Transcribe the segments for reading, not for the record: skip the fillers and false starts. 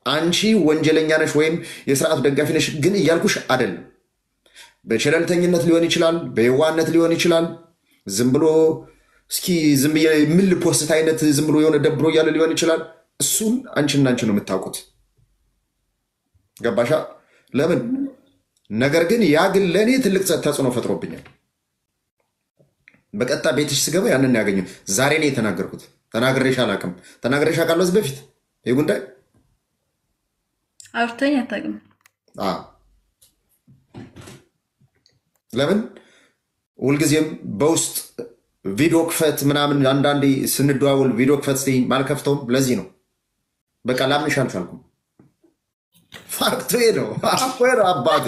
አንቺ ወንጀለኛ ነሽ ወይም የስርዓቱ ደጋፊ ነሽ ግን እያልኩሽ አይደለም። በቸለልተኝነት ሊሆን ይችላል፣ በየዋነት ሊሆን ይችላል። ዝም ብሎ እስኪ ዝም ብዬ ምን ልፖስት አይነት ዝም ብሎ የሆነ ደብሮ እያለ ሊሆን ይችላል። እሱን አንቺና አንቺ ነው የምታውቁት። ገባሻ? ለምን ነገር ግን ያ ግን ለእኔ ትልቅ ተጽዕኖ ፈጥሮብኛል። በቀጥታ ቤትሽ ስገባ ያንን ያገኘ ዛሬ ላይ የተናገርኩት ተናግሬሽ አላውቅም። ተናግሬሽ አውቃለሁ እዚህ በፊት ይህ ጉዳይ አውርተኝ አታውቅም። ለምን ሁልጊዜም በውስጥ ቪዲዮ ክፈት ምናምን አንዳንዴ ስንደዋውል ቪዲዮ ክፈት ስትይኝ ማልከፍተውም ለዚህ ነው። በቃ ላምንሽ አልቻልኩም። ፋክቶ ነው አፈር አባቴ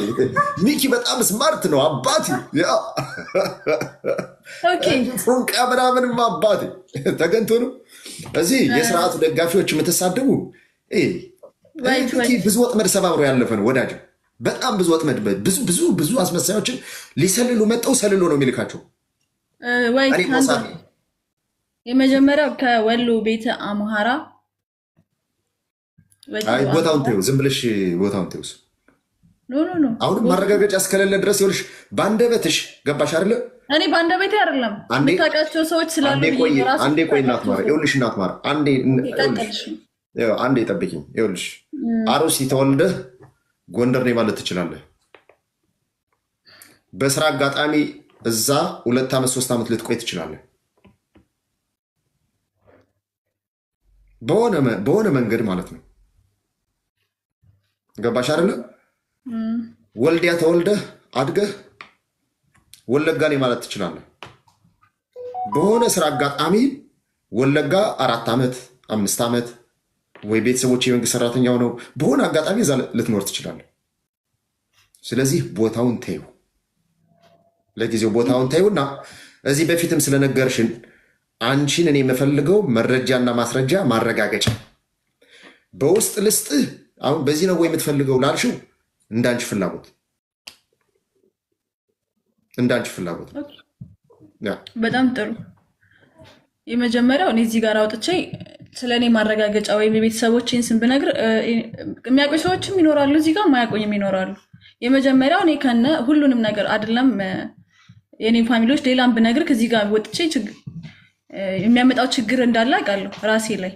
ሚኪ በጣም ስማርት ነው አባቴ። ፎንቃ ምናምንም አባቴ ተገንቶ ነው። እዚህ የስርዓቱ ደጋፊዎች የምትሳደቡ ብዙ ወጥመድ ሰባብሮ ያለፈ ነው ወዳጅ። በጣም ብዙ ወጥመድ ብዙ አስመሳዮችን ሊሰልሉ መጠው ሰልሎ ነው የሚልካቸው። የመጀመሪያው ከወሎ ቤተ አምሃራ ቦታውን ተይው፣ ዝም ብለሽ ቦታውን ተይው። አሁንም ማረጋገጫ እስከሌለ ድረስ ይኸውልሽ በአንደበትሽ ገባሽ አይደለ? እኔ በአንደበቴ አይደለም የምታውቃቸው ሰዎች ስላሉ አንዴ ቆይ እናት ማር ይኸውልሽ፣ እናት ማር አንዴ ጠብቂኝ። ይኸውልሽ አሩሲ ተወልደህ ጎንደር ነኝ ማለት ትችላለህ። በስራ አጋጣሚ እዛ 2 ዓመት 3 ዓመት ልትቆይ ትችላለህ። በሆነ መንገድ ማለት ነው። ገባሽ አይደለ? ወልዲያ ተወልደህ አድገህ ወለጋ ነኝ ማለት ትችላለህ። በሆነ ስራ አጋጣሚ ወለጋ 4 ዓመት 5 ዓመት ወይ ቤተሰቦች የመንግስት ሰራተኛ ሆነው በሆነ አጋጣሚ እዛ ልትኖር ትችላለህ። ስለዚህ ቦታውን ተይው፣ ለጊዜው ቦታውን ተይውና እዚህ በፊትም ስለነገርሽን አንቺን እኔ የምፈልገው መረጃና ማስረጃ ማረጋገጫ በውስጥ ልስጥህ። አሁን በዚህ ነው ወይ የምትፈልገው ላልሽው እንዳንቺ ፍላጎት በጣም ጥሩ። የመጀመሪያው እኔ እዚህ ጋር አውጥቼ ስለ እኔ ማረጋገጫ ወይም የቤተሰቦችን ስም ብነግር የሚያውቁ ሰዎችም ይኖራሉ፣ እዚህ ጋር ማያውቁኝም ይኖራሉ። የመጀመሪያው እኔ ከነ ሁሉንም ነገር አይደለም የኔ ፋሚሊዎች ሌላም ብነግር ከዚህ ጋር ወጥቼ የሚያመጣው ችግር እንዳለ አውቃለሁ ራሴ ላይ።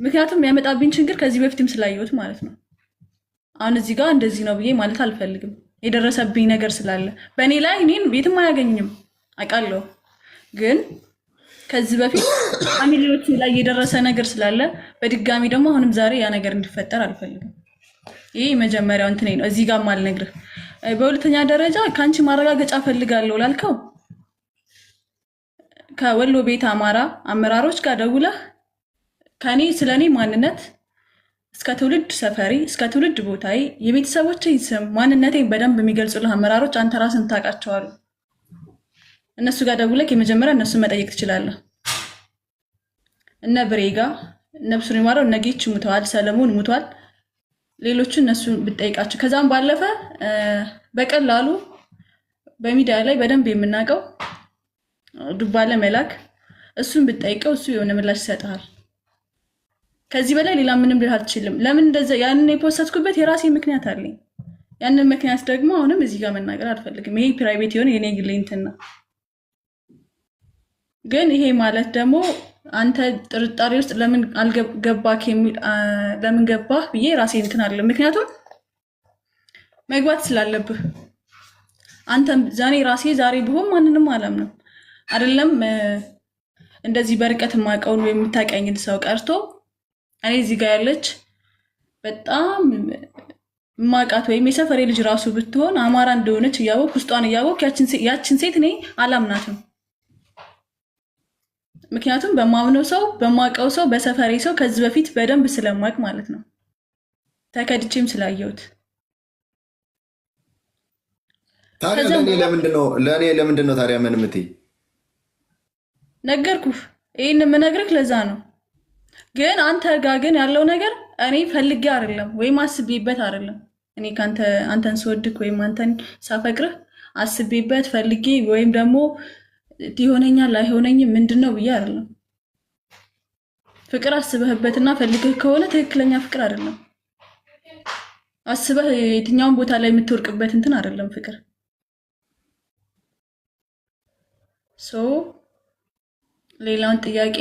ምክንያቱም የሚያመጣብኝ ችግር ከዚህ በፊትም ስላየሁት ማለት ነው። አሁን እዚህ ጋር እንደዚህ ነው ብዬ ማለት አልፈልግም። የደረሰብኝ ነገር ስላለ በእኔ ላይ እኔን ቤትም አያገኝም አውቃለሁ። ግን ከዚህ በፊት ፋሚሊዎች ላይ የደረሰ ነገር ስላለ በድጋሚ ደግሞ አሁንም ዛሬ ያ ነገር እንዲፈጠር አልፈልግም። ይህ መጀመሪያው እንትኔ ነው። እዚህ ጋር አልነግርህ። በሁለተኛ ደረጃ ከአንቺ ማረጋገጫ ፈልጋለሁ ላልከው ከወሎ ቤት አማራ አመራሮች ጋር ደውለህ ከኔ ስለኔ ማንነት እስከ ትውልድ ሰፈሪ እስከ ትውልድ ቦታዬ የቤተሰቦቼን ስም ማንነቴን በደንብ የሚገልጹልህ አመራሮች አንተ ራስን ታውቃቸዋለህ። እነሱ ጋር ደውለህ የመጀመሪያ እነሱን መጠየቅ ትችላለህ። እነ ብሬጋ ነብሱን ይማረው እነ ጌች ሙተዋል፣ ሰለሞን ሙቷል። ሌሎቹ እነሱን ብጠይቃቸው ከዛም ባለፈ በቀላሉ በሚዲያ ላይ በደንብ የምናውቀው ዱባለ መላክ እሱን ብጠይቀው እሱ የሆነ ምላሽ ይሰጥሃል። ከዚህ በላይ ሌላ ምንም ልል አልችልም። ለምን እንደዛ ያንን የፖስተትኩበት የራሴ ምክንያት አለኝ። ያንን ምክንያት ደግሞ አሁንም እዚህ ጋር መናገር አልፈልግም። ይሄ ፕራይቬት የሆነ የኔ ግል እንትን ነው። ግን ይሄ ማለት ደግሞ አንተ ጥርጣሬ ውስጥ ለምን አልገባክ የሚል ለምን ገባህ ብዬ ራሴ እንትን አለ። ምክንያቱም መግባት ስላለብህ አንተም ዛሬ ብሆን ማንንም አላምንም አይደለም እንደዚህ በርቀት የማውቀውን ወይም የምታውቀኝን ሰው ቀርቶ እኔ እዚህ ጋር ያለች በጣም ማቃት ወይም የሰፈሬ ልጅ ራሱ ብትሆን አማራ እንደሆነች እያወቅ ውስጧን እያወቅ ያችን ሴት እኔ አላምናትም። ምክንያቱም በማምነው ሰው በማውቀው ሰው በሰፈሬ ሰው ከዚህ በፊት በደንብ ስለማውቅ ማለት ነው። ተከድቼም ስላየሁት ታዲያ ለእኔ ለምንድን ነው ታዲያ ምን የምትይ? ነገርኩህ። ይህን የምነግርህ ለዛ ነው። ግን አንተ ጋር ግን ያለው ነገር እኔ ፈልጌ አይደለም ወይም አስቤበት አይደለም። እኔ አንተን ስወድቅ ወይም አንተን ሳፈቅርህ አስቤበት ፈልጌ ወይም ደግሞ ይሆነኛል አይሆነኝም ምንድነው ብዬ አይደለም። ፍቅር አስበህበትና ፈልገህ ከሆነ ትክክለኛ ፍቅር አይደለም። አስበህ የትኛውን ቦታ ላይ የምትወርቅበት እንትን አይደለም ፍቅር። ሶ ሌላውን ጥያቄ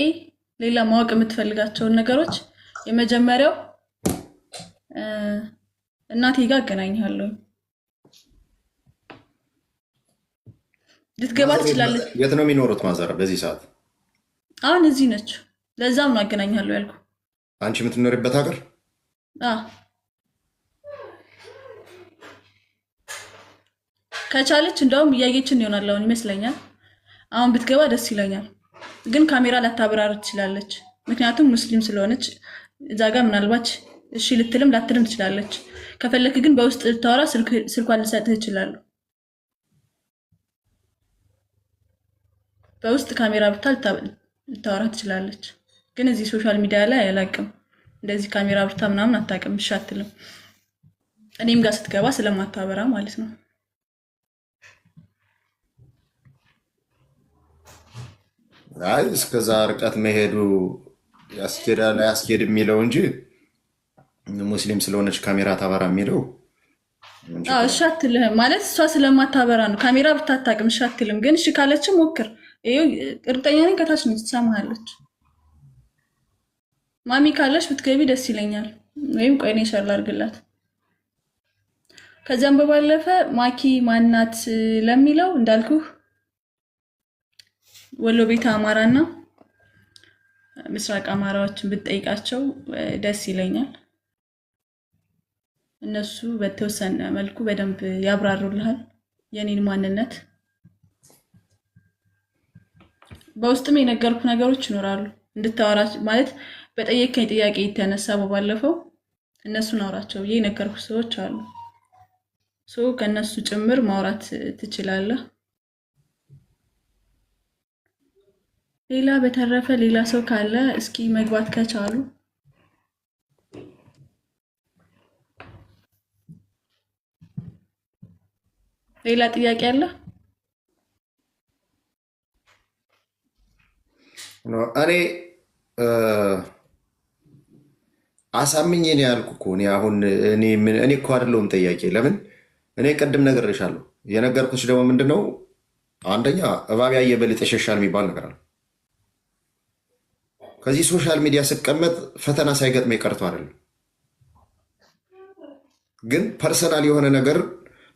ሌላ ማወቅ የምትፈልጋቸውን ነገሮች የመጀመሪያው እናቴ ጋር አገናኝሃለሁ። ልትገባ ትችላለች። የት ነው የሚኖሩት ማዘር በዚህ ሰዓት? አሁን እዚህ ነች። ለዛም ነው አገናኝሃለሁ ያልኩ። አንቺ የምትኖሪበት ሀገር? ከቻለች እንደውም እያየችን ይሆናል አሁን ይመስለኛል። አሁን ብትገባ ደስ ይለኛል። ግን ካሜራ ላታበራር ትችላለች። ምክንያቱም ሙስሊም ስለሆነች እዛ ጋር ምናልባት እሺ ልትልም ላትልም ትችላለች። ከፈለክ ግን በውስጥ ልታወራ ስልኳን ልሰጥህ እችላለሁ። በውስጥ ካሜራ ብታ ልታወራ ትችላለች። ግን እዚህ ሶሻል ሚዲያ ላይ አላቅም። እንደዚህ ካሜራ ብታ ምናምን አታውቅም። እሺ አትልም። እኔም ጋር ስትገባ ስለማታበራ ማለት ነው። አይ እስከዛ ርቀት መሄዱ ያስኬዳል አያስኬድ የሚለው እንጂ ሙስሊም ስለሆነች ካሜራ ታበራ የሚለው እሺ አትልህም ማለት እሷ ስለማታበራ ነው። ካሜራ ብታታቅም እሺ አትልም። ግን እሺ ካለችም ሞክር። ይኸው እርግጠኛ ነኝ ከታች ነው ትሰማሃለች። ማሚ ካለች ብትገቢ ደስ ይለኛል። ወይም ቆይ እኔ ሸር ላድርግላት። ከዚያም በባለፈ ማኪ ማናት ለሚለው እንዳልኩህ ወሎ ቤተ አማራና ምስራቅ አማራዎችን ብትጠይቃቸው ደስ ይለኛል። እነሱ በተወሰነ መልኩ በደንብ ያብራሩልሃል የኔን ማንነት። በውስጥም የነገርኩ ነገሮች ይኖራሉ እንድታወራ ማለት በጠየቀኝ ጥያቄ የተነሳ በባለፈው እነሱን አውራቸው ብዬ የነገርኩ ሰዎች አሉ። ከእነሱ ጭምር ማውራት ትችላለህ። ሌላ በተረፈ ሌላ ሰው ካለ እስኪ መግባት ከቻሉ ሌላ ጥያቄ አለ? እኔ አሳምኜ ነው ያልኩ እኮ እኔ አሁን እኔ እኮ አይደለሁም ጠያቄ። ለምን እኔ ቅድም ነግሬሻለሁ። የነገርኩሽ ደግሞ ምንድነው አንደኛ እባብ ያየ በልጥ ይሸሻል የሚባል ነገር አለ። ከዚህ ሶሻል ሚዲያ ስቀመጥ ፈተና ሳይገጥመኝ ቀርቶ አይደለም። ግን ፐርሰናል የሆነ ነገር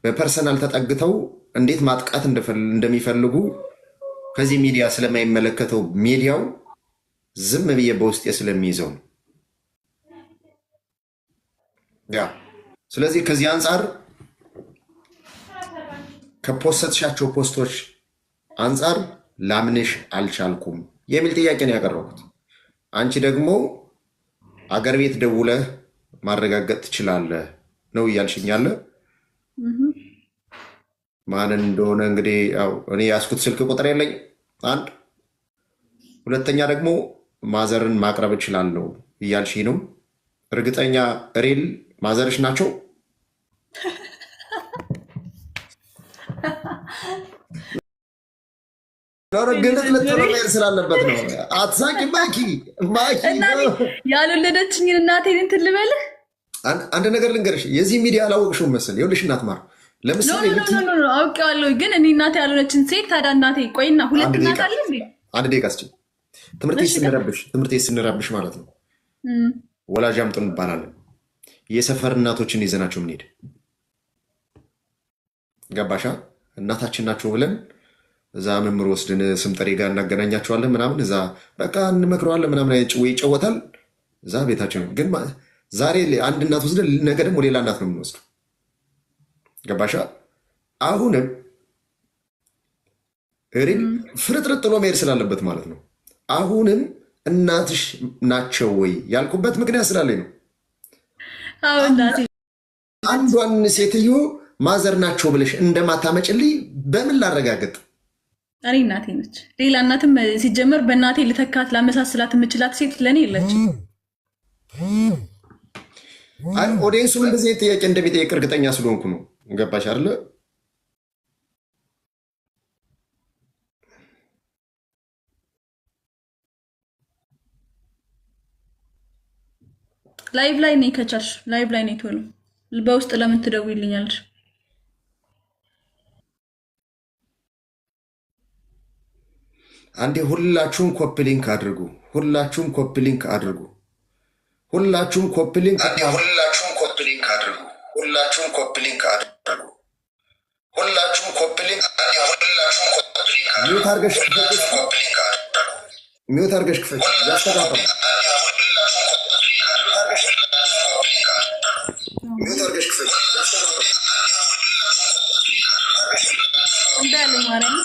በፐርሰናል ተጠግተው እንዴት ማጥቃት እንደሚፈልጉ ከዚህ ሚዲያ ስለማይመለከተው ሚዲያው ዝም ብዬ በውስጤ ስለሚይዘው ነው። ያ ስለዚህ ከዚህ አንጻር ከፖስትሻቸው ፖስቶች አንጻር ላምንሽ አልቻልኩም የሚል ጥያቄ ነው ያቀረቡት። አንቺ ደግሞ አገር ቤት ደውለህ ማረጋገጥ ትችላለህ ነው እያልሽኛለ። ማንን እንደሆነ እንግዲህ ያው እኔ ያስኩት ስልክ ቁጥር የለኝ አንድ፣ ሁለተኛ ደግሞ ማዘርን ማቅረብ እችላለሁ እያልሽ ነው። እርግጠኛ ሪል ማዘርሽ ናቸው? ግልጽ ልትመር ስላለበት ነው። አትሳቂ ማኪ ያልወለደችኝን እናቴን እንትን ልበልህ። አንድ ነገር ልንገርሽ፣ የዚህ ሚዲያ አላወቅሽውም መሰል። ይኸውልሽ እናት ማር ለምሳሌ አውቄዋለሁ፣ ግን እኔ እናቴ ያልሆነችን ሴት ታዲያ እናቴ ቆይና ሁለት እናት አለ እንዴ? አንድ ደቂቃ እስኪ ትምህርት ስንረብሽ ማለት ነው ወላጅ አምጡ እንባላለን። የሰፈር እናቶችን ይዘናቸው ምንሄድ ገባሻ? እናታችን ናቸው ብለን እዛ መምህር ወስድን ስምጠሬ ጋር እናገናኛቸዋለን ምናምን፣ እዛ በቃ እንመክረዋለን ምናምን ይጨወታል እዛ ቤታችን። ግን ዛሬ አንድ እናት ወስደን ነገ ደግሞ ሌላ እናት ነው የምንወስዱ። ገባሻ? አሁንም ፍርጥርጥ ጥሎ መሄድ ስላለበት ማለት ነው። አሁንም እናትሽ ናቸው ወይ ያልኩበት ምክንያት ስላለኝ ነው። አንዷን ሴትዮ ማዘር ናቸው ብለሽ እንደማታመጭልኝ በምን ላረጋግጥ? እኔ እናቴ ነች። ሌላ እናትም ሲጀመር በእናቴ ልተካት ላመሳስላት የምችላት ሴት ለእኔ የለችም። ኦዲየንሱም እንደዚህ ጥያቄ እንደሚጠይቅ እርግጠኛ ስለሆንኩ ነው። ገባሽ አይደለ? ላይቭ ላይ ነኝ ከቻልሽ ላይቭ ላይ ነኝ ቶሎ በውስጥ ለምን ትደውይልኛለሽ? አንዴ ሁላችሁም ኮፒ ሊንክ አድርጉ። ሁላችሁም ኮፒ ሊንክ አድርጉ። ሁላችሁም ኮፒ ሊንክ ሁላችሁም ኮፒ ሊንክ አድርጉ። ሁላችሁም ኮፒ ሊንክ አድርጉ። ሁላችሁም ኮፒ ሊንክ ሁላችሁም ኮፒ ሊንክ ሚውት አድርገሽ ኮፒ ሊንክ አድርጉ። ሚውት አድርገሽ ክፈች። ያስተጋባል። ሚውት አድርገሽ ክፈች። ያስተጋባል። እንዳለ ማረኝ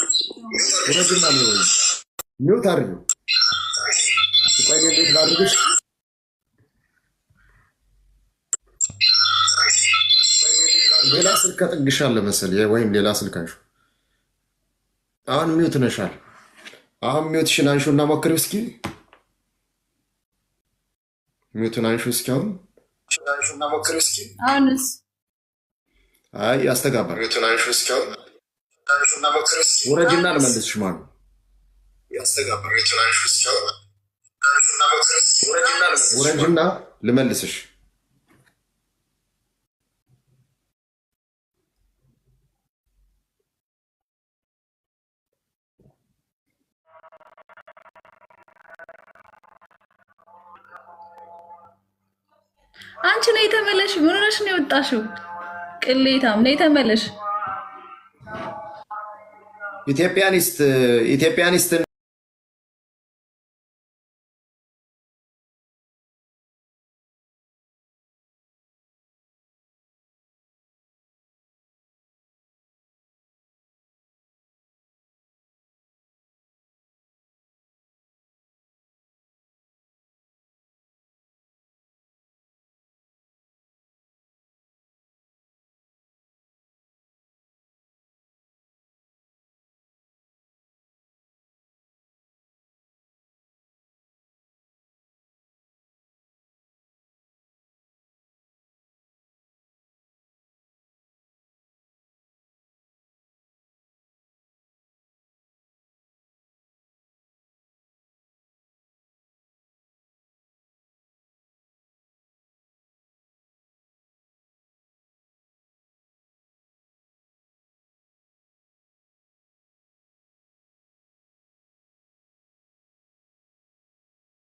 ወረጅና ነው ሚውት አድርጉ። ቆይ እንዴት ላድርግሽ? ሌላ ስልክ ከጥግሻለሁ መሰለኝ ወይም ሌላ ስልክ አንሹ። አሁን ሚውት ነሻል። አሁን ሚውትሽን አንሹ እና ሞክሪው እስኪ። ሚውቱን አንሹ እስኪ። አሁን አንሹ እና ሞክሪው እስኪ። አሁንስ? አይ ያስተጋባል። ሚውቱን አንሹ እስኪ። አሁን አንሹ እና ሞክሪው እስኪ። ወረጅና ልመልስሽ ማለት ያስተጋባል። ሚውቱን አንሹ እስኪ። አሁን አንሹ እና ሞክሪው እስኪ። ወረጅና ልመልስሽ። አንቺ ነይ ተመለሽ። ምን ሆነሽ ነው የወጣሽው? ቅሌታም ነይ ተመለሽ። ኢትዮጵያኒስት